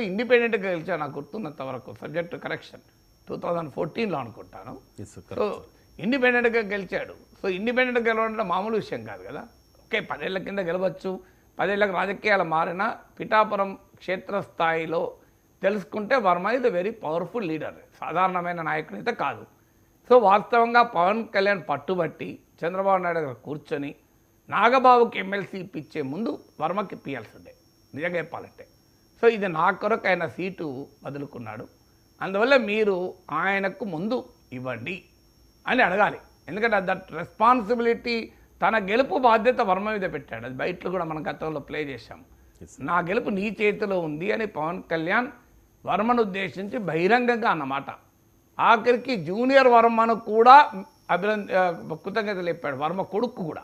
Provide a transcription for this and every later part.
ఇండిపెండెంట్గా గెలిచాడు నాకు గుర్తున్నంత వరకు, సబ్జెక్ట్ కరెక్షన్ 2014లో అనుకుంటాను. సో ఇండిపెండెంట్గా గెలిచాడు. సో ఇండిపెండెంట్గా గెలవడం మామూలు విషయం కాదు కదా. ఓకే 10 ఏళ్ల కింద గెలవచ్చు, 10 ఏళ్ళకి రాజకీయాలు మారినా పిఠాపురం క్షేత్రస్థాయిలో తెలుసుకుంటే వర్మ ఇది వెరీ పవర్ఫుల్ లీడర్, సాధారణమైన నాయకుడు అయితే కాదు. సో వాస్తవంగా పవన్ కళ్యాణ్ పట్టుబట్టి చంద్రబాబు నాయుడు గారు కూర్చొని నాగబాబుకి ఎమ్మెల్సీ ఇప్పించే ముందు వర్మకి ఇప్పించాల్సిందే నిజంగా చెప్పాలంటే. సో ఇది నా కొరకు ఆయన సీటు వదులుకున్నాడు, అందువల్ల మీరు ఆయనకు ముందు ఇవ్వండి అని అడగాలి. ఎందుకంటే దట్ రెస్పాన్సిబిలిటీ, తన గెలుపు బాధ్యత వర్మ మీద పెట్టాడు. అది బయటలో కూడా మనం గతంలో ప్లే చేశాం. నా గెలుపు నీ చేతిలో ఉంది అని పవన్ కళ్యాణ్ వర్మను ఉద్దేశించి బహిరంగంగా అన్నమాట. ఆఖరికి జూనియర్ వర్మను కూడా కృతజ్ఞతలు చెప్పాడు. వర్మ కొడుకు కూడా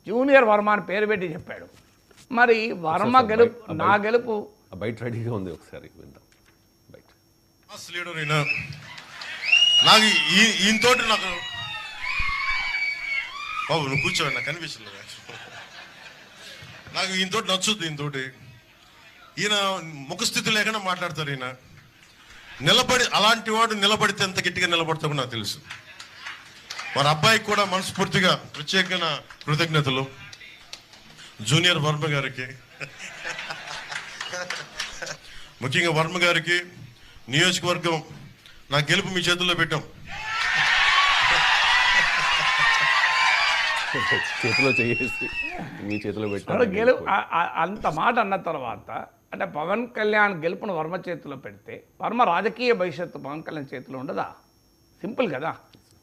జూనియర్ వర్మ అని పేరు పెట్టి చెప్పాడు. మరి వర్మ గెలుపు, నా గెలుపు బయట రెడీగా ఉంది, ఒకసారి విందాం. బయట నాకు ఈయనతోటి నాకు బాబు నువ్వు కూర్చోండి, నాకు కనిపించలేదు. నాకు ఈయనతోటి నచ్చుద్ది. ఈయన ముఖస్థితి లేకుండా మాట్లాడతారు. ఈయన నిలబడి, అలాంటి వాడు నిలబడితే ఎంత గట్టిగా నిలబడతామో నాకు తెలుసు. వారి అబ్బాయికి కూడా మనస్ఫూర్తిగా ప్రత్యేకమైన కృతజ్ఞతలు. జూనియర్ వర్మ గారికి, ముఖ్యంగా వర్మ గారికి, నియోజకవర్గం నా గెలుపు మీ చేతుల్లో పెట్టాం. చేతిలో చేసి మీ చేతిలో పెట్టారు. గెలుపు అంత మాట అన్న తర్వాత అంటే పవన్ కళ్యాణ్ గెలుపును వర్మ చేతిలో పెడితే వర్మ రాజకీయ భవిష్యత్తు పవన్ కళ్యాణ్ చేతిలో ఉండదా? సింపుల్ కదా.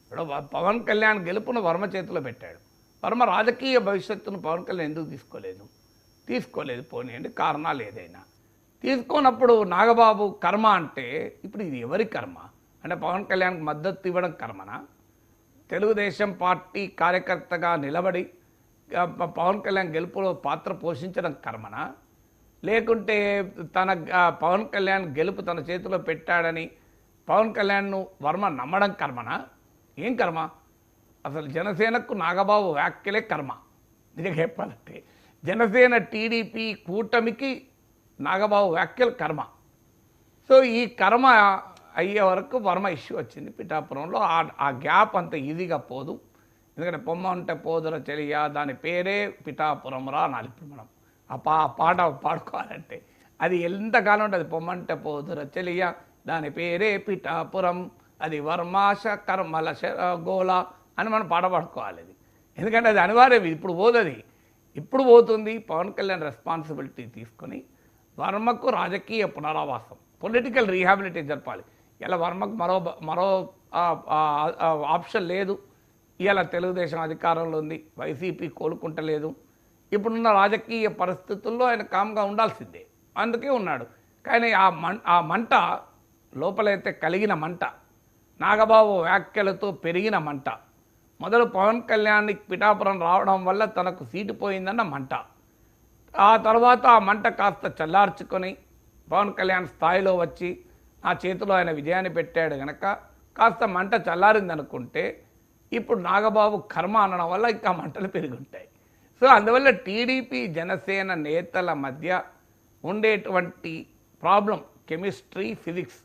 ఇప్పుడు పవన్ కళ్యాణ్ గెలుపును వర్మ చేతిలో పెట్టాడు, వర్మ రాజకీయ భవిష్యత్తును పవన్ కళ్యాణ్ ఎందుకు తీసుకోలేదు పోనీయండి, కారణాలు ఏదైనా. తీసుకున్నప్పుడు నాగబాబు కర్మ అంటే ఇప్పుడు ఇది ఎవరి కర్మ? అంటే పవన్ కళ్యాణ్కి మద్దతు ఇవ్వడం కర్మనా? తెలుగుదేశం పార్టీ కార్యకర్తగా నిలబడి పవన్ కళ్యాణ్ గెలుపులో పాత్ర పోషించడం కర్మనా? లేకుంటే తన పవన్ కళ్యాణ్ గెలుపు తన చేతిలో పెట్టాడని పవన్ కళ్యాణ్ను వర్మ నమ్మడం కర్మనా? ఏం కర్మ? అసలు జనసేనకు నాగబాబు వ్యాఖ్యలే కర్మ నిజంగా చెప్పాలంటే. జనసేన టీడీపీ కూటమికి నాగబాబు వ్యాఖ్యలు కర్మ. సో ఈ కర్మ అయ్యే వరకు వర్మ ఇష్యూ వచ్చింది పిఠాపురంలో. ఆ గ్యాప్ అంత ఈజీగా పోదు. ఎందుకంటే పొమ్మ ఉంటే పోదుర చెలియా, దాని పేరే పిఠాపురం రా అనాలి. ఇప్పుడు మనం ఆ పాట పాడుకోవాలంటే అది ఎంతకాలం ఉంటుంది. పొమ్మంటే పోదుర చెలియా, దాని పేరే పిఠాపురం, అది వర్మాశ కర్మల గోళ అని మనం పాట పాడుకోవాలి. అది ఎందుకంటే అది అనివార్యం. ఇప్పుడు పోతుంది, ఇప్పుడు పోతుంది. పవన్ కళ్యాణ్ రెస్పాన్సిబిలిటీ తీసుకొని వర్మకు రాజకీయ పునరావాసం, పొలిటికల్ రీహాబిలిటీ జరపాలి. ఇలా వర్మకు మరో ఆప్షన్ లేదు. ఇలా తెలుగుదేశం అధికారంలో ఉంది, వైసీపీ కోలుకుంటలేదు. ఇప్పుడున్న రాజకీయ పరిస్థితుల్లో ఆయన కామ్గా ఉండాల్సిందే, అందుకే ఉన్నాడు. కానీ ఆ మంట లోపలైతే కలిగిన మంట, నాగబాబు వ్యాఖ్యలతో పెరిగిన మంట, మొదలు పవన్ కళ్యాణ్ పిఠాపురం రావడం వల్ల తనకు సీటు పోయిందన్న మంట, ఆ తర్వాత ఆ మంట కాస్త చల్లార్చుకొని పవన్ కళ్యాణ్ స్థాయిలో వచ్చి ఆ చేతిలో ఆయన విజయాన్ని పెట్టాడు కనుక కాస్త మంట చల్లారిందనుకుంటే ఇప్పుడు నాగబాబు కర్మ అనడం వల్ల ఇంకా మంటలు పెరుగుంటాయి. సో అందువల్ల టీడీపీ జనసేన నేతల మధ్య ఉండేటువంటి ప్రాబ్లం కెమిస్ట్రీ, ఫిజిక్స్.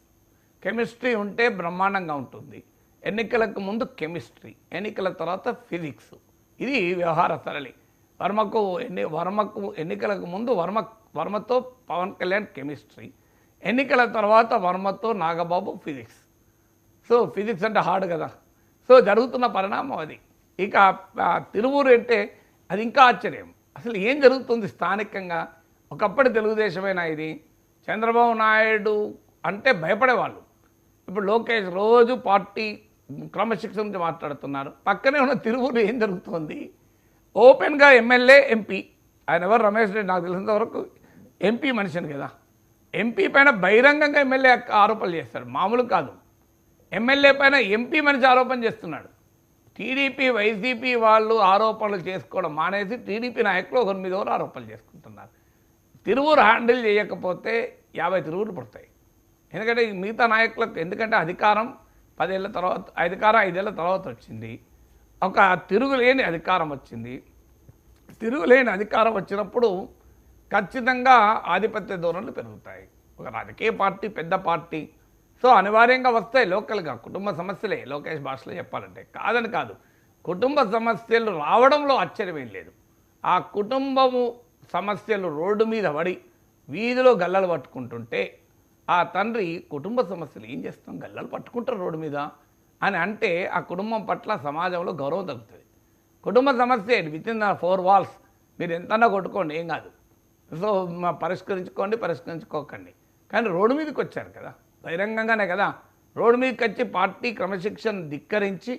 కెమిస్ట్రీ ఉంటే బ్రహ్మాండంగా ఉంటుంది. ఎన్నికలకు ముందు కెమిస్ట్రీ, ఎన్నికల తర్వాత ఫిజిక్స్. ఇది వ్యవహార సరళి. వర్మకు ఎన్నికలకు ముందు వర్మతో పవన్ కళ్యాణ్ కెమిస్ట్రీ, ఎన్నికల తర్వాత వర్మతో నాగబాబు ఫిజిక్స్. సో ఫిజిక్స్ అంటే హార్డ్ కదా. సో జరుగుతున్న పరిణామం అది. ఇక తిరువూరు అంటే అది ఇంకా ఆశ్చర్యం. అసలు ఏం జరుగుతుంది స్థానికంగా? ఒకప్పటి తెలుగుదేశమైనా ఇది. చంద్రబాబు నాయుడు అంటే భయపడేవాళ్ళు. ఇప్పుడు లోకేష్ రోజు పార్టీ క్రమశిక్షణ గురించి మాట్లాడుతున్నారు. పక్కనే ఉన్న తిరువూరు ఏం జరుగుతుంది? ఓపెన్గా ఎమ్మెల్యే, ఎంపీ, ఆయన ఎవరు రమేష్ రెడ్డి నాకు తెలిసినంత వరకు ఎంపీ మనిషిని కదా. ఎంపీ పైన బహిరంగంగా ఎమ్మెల్యే ఆరోపణలు చేస్తాడు, మామూలు కాదు. ఎమ్మెల్యే పైన ఎంపీ మనిషి ఆరోపణ చేస్తున్నాడు. టీడీపీ వైసీపీ వాళ్ళు ఆరోపణలు చేసుకోవడం మానేసి టీడీపీ నాయకులు ఒకరి మీద ఒకరు ఆరోపణలు చేసుకుంటున్నారు. తిరువూరు హ్యాండిల్ చేయకపోతే 50 తిరువురు పడతాయి. ఎందుకంటే మిగతా నాయకులకు, ఎందుకంటే అధికారం 5 ఏళ్ల తర్వాత వచ్చింది. ఒక తిరుగులేని అధికారం వచ్చింది. తిరుగులేని అధికారం వచ్చినప్పుడు ఖచ్చితంగా ఆధిపత్య ధోరణులు పెరుగుతాయి. ఒక రాజకీయ పార్టీ, పెద్ద పార్టీ. సో అనివార్యంగా వస్తాయి లోకల్గా కుటుంబ సమస్యలే, లోకేష్ భాషలో చెప్పాలంటే. కాదని కాదు, కుటుంబ సమస్యలు రావడంలో ఆశ్చర్యమేం లేదు. ఆ కుటుంబము సమస్యలు రోడ్డు మీద పడి వీధిలో గల్లలు పట్టుకుంటుంటే ఆ తండ్రి కుటుంబ సమస్యలు ఏం చేస్తాం, గల్లలు పట్టుకుంటారు రోడ్డు మీద అని అంటే ఆ కుటుంబం పట్ల సమాజంలో గౌరవం తగ్గుతుంది. కుటుంబ సమస్య విత్ ఇన్ 4 walls మీరు ఎంతన్నా కొట్టుకోండి, ఏం కాదు. సో పరిష్కరించుకోకండి. కానీ రోడ్డు మీదకి వచ్చారు కదా, బహిరంగంగానే కదా రోడ్డు మీదకి వచ్చి పార్టీ క్రమశిక్షణ ధిక్కరించి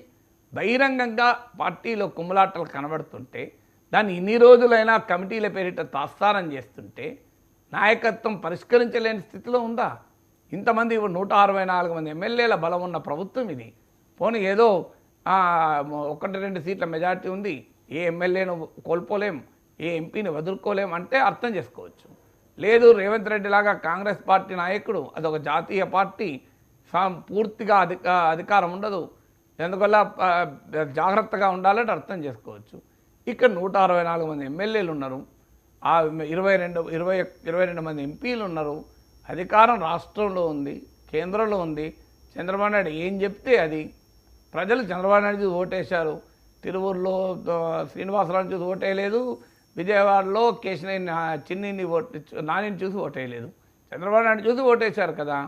బహిరంగంగా పార్టీలో కుమ్ములాటలు కనబడుతుంటే దాన్ని ఇన్ని రోజులైనా కమిటీల పేరిట తాత్సారం చేస్తుంటే నాయకత్వం పరిష్కరించలేని స్థితిలో ఉందా? ఇంతమంది 164 మంది ఎమ్మెల్యేల బలం ఉన్న ప్రభుత్వం ఇది. పోనీ ఏదో 1-2 సీట్ల మెజార్టీ ఉంది, ఏ ఎమ్మెల్యేను కోల్పోలేం, ఏ ఎంపీని వదులుకోలేం అంటే అర్థం చేసుకోవచ్చు. లేదు, రేవంత్ రెడ్డి లాగా కాంగ్రెస్ పార్టీ నాయకుడు, అదొక జాతీయ పార్టీ, పూర్తిగా అధికారం ఉండదు, ఎందువల్ల జాగ్రత్తగా ఉండాలంటే అర్థం చేసుకోవచ్చు. ఇక్కడ 164 మంది ఎమ్మెల్యేలు ఉన్నారు, 22 మంది ఎంపీలు ఉన్నారు, అధికారం రాష్ట్రంలో ఉంది, కేంద్రంలో ఉంది. చంద్రబాబు నాయుడు ఏం చెప్తే అది. ప్రజలు చంద్రబాబు నాయుడు చూసి ఓటేశారు. తిరువూరులో శ్రీనివాసరావు చూసి ఓటేయలేదు, విజయవాడలో కేశినేని చిన్నిని నానిని చూసి ఓటేయలేదు, చంద్రబాబు నాయుడు చూసి ఓటేశారు కదా.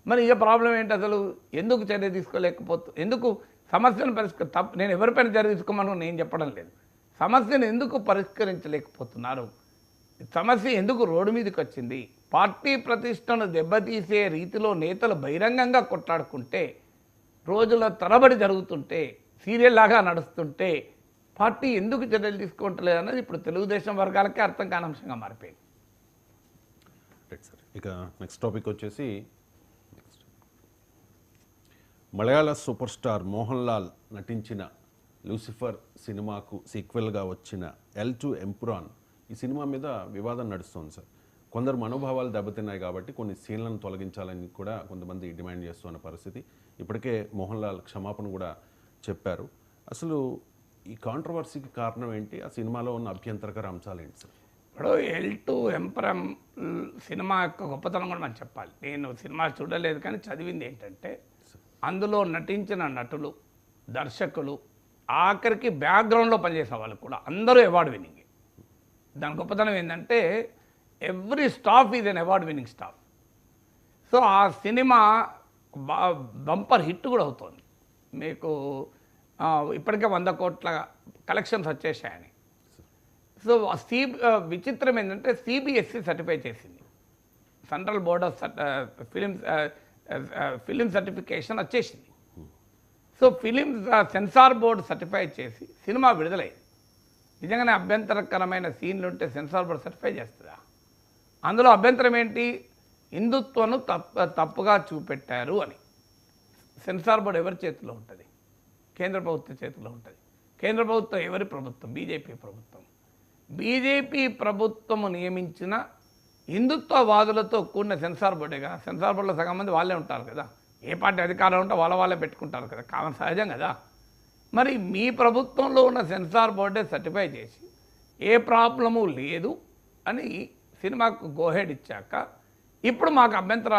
మరి ఇక ప్రాబ్లం ఏంటి అసలు? ఎందుకు చర్య ఎందుకు సమస్యను నేను ఎవరిపైన చర్య తీసుకోమని నేను చెప్పడం లేదు, సమస్యను ఎందుకు పరిష్కరించలేకపోతున్నారు? సమస్య ఎందుకు రోడ్డు మీదకి వచ్చింది? పార్టీ ప్రతిష్టను దెబ్బతీసే రీతిలో నేతలు బహిరంగంగా కొట్లాడుకుంటే, రోజుల తరబడి జరుగుతుంటే, సీరియల్ లాగా నడుస్తుంటే పార్టీ ఎందుకు చర్యలు తీసుకుంటలేదు అన్నది ఇప్పుడు తెలుగుదేశం వర్గాలకే అర్థం కాని అంశంగా మారిపోయింది. Right sir. ఇక నెక్స్ట్ టాపిక్ వచ్చేసి మలయాళ సూపర్ స్టార్ మోహన్ లాల్ నటించిన లూసిఫర్ సినిమాకు సీక్వెల్గా వచ్చిన L2 ఎంపురాన్, ఈ సినిమా మీద వివాదం నడుస్తుంది సార్. కొందరు మనోభావాలు దెబ్బతిన్నాయి కాబట్టి కొన్ని సీన్లను తొలగించాలని కూడా కొంతమంది డిమాండ్ చేస్తున్న పరిస్థితి. ఇప్పటికే మోహన్ లాల్ క్షమాపణ కూడా చెప్పారు. అసలు ఈ కాంట్రవర్సీకి కారణం ఏంటి? ఆ సినిమాలో ఉన్న అభ్యంతరకర అంశాలు ఏంటి సార్? ఇప్పుడు L2 ఎంపరం సినిమా యొక్క గొప్పతనం కూడా మనం చెప్పాలి. నేను సినిమా చూడలేదు కానీ చదివింది ఏంటంటే, అందులో నటించిన నటులు, దర్శకులు, ఆఖరికి బ్యాక్గ్రౌండ్లో పనిచేసే వాళ్ళు కూడా అందరూ అవార్డు విన్నింగ్. దాని గొప్పతనం ఏంటంటే every staff is an award winning staff. So ఆ సినిమా బంపర్ హిట్ కూడా అవుతుంది. మీకు ఇప్పటికే 100 కోట్ల కలెక్షన్స్ వచ్చేసాయని. సో విచిత్రం ఏంటంటే CBSE సర్టిఫై చేసింది, central board of film certification వచ్చేసింది. సో సెన్సార్ బోర్డు సర్టిఫై చేసి సినిమా విడుదలైంది. నిజంగానే అభ్యంతరకరమైన సీన్లు ఉంటే సెన్సార్ బోర్డు సర్టిఫై చేస్తుందా? అందులో అభ్యంతరం ఏంటి? హిందుత్వను తప్పుగా చూపెట్టారు అని. సెన్సార్ బోర్డు ఎవరి చేతిలో ఉంటుంది? కేంద్ర ప్రభుత్వం చేతిలో ఉంటుంది. కేంద్ర ప్రభుత్వం ఎవరి ప్రభుత్వం? బీజేపీ ప్రభుత్వం. బీజేపీ ప్రభుత్వము నియమించిన హిందుత్వవాదులతో కూడిన సెన్సార్ బోర్డేగా. సెన్సార్ బోర్డులో సగం మంది వాళ్ళే ఉంటారు కదా, ఏ పార్టీ అధికారం ఉంటే వాళ్ళే పెట్టుకుంటారు కదా, కామన్ సహజం కదా. మరి మీ ప్రభుత్వంలో ఉన్న సెన్సార్ బోర్డే సర్టిఫై చేసి ఏ ప్రాబ్లము లేదు అని సినిమాకు గోహెడ్ ఇచ్చాక ఇప్పుడు మాకు అభ్యంతరాలు